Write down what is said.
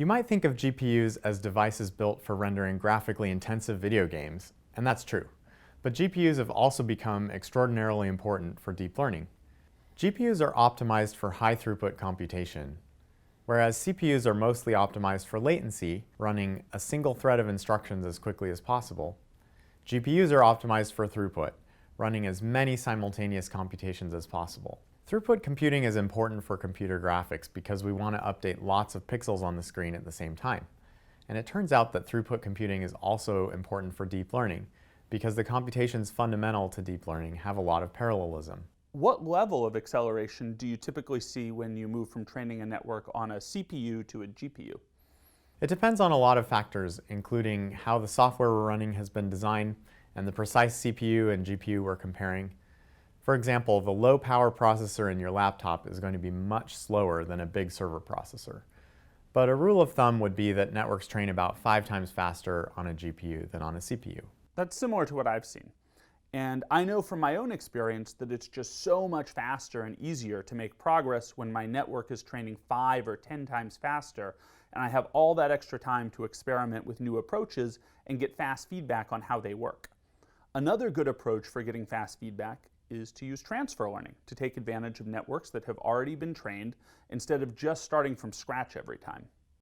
You might think of GPUs as devices built for rendering graphically intensive video games, and that's true. But GPUs have also become extraordinarily important for deep learning. GPUs are optimized for high throughput computation, whereas CPUs are mostly optimized for latency, running a single thread of instructions as quickly as possible. GPUs are optimized for throughput, running as many simultaneous computations as possible. Throughput computing is important for computer graphics because we want to update lots of pixels on the screen at the same time. And it turns out that throughput computing is also important for deep learning because the computations fundamental to deep learning have a lot of parallelism. What level of acceleration do you typically see when you move from training a network on a CPU to a GPU? It depends on a lot of factors, including how the software we're running has been designed and the precise CPU and GPU we're comparing. For example, the low power processor in your laptop is going to be much slower than a big server processor. But a rule of thumb would be that networks train about 5 times faster on a GPU than on a CPU. That's similar to what I've seen. And I know from my own experience that it's just so much faster and easier to make progress when my network is training 5 or 10 times faster, and I have all that extra time to experiment with new approaches and get fast feedback on how they work. Another good approach for getting fast feedback is to use transfer learning to take advantage of networks that have already been trained instead of just starting from scratch every time.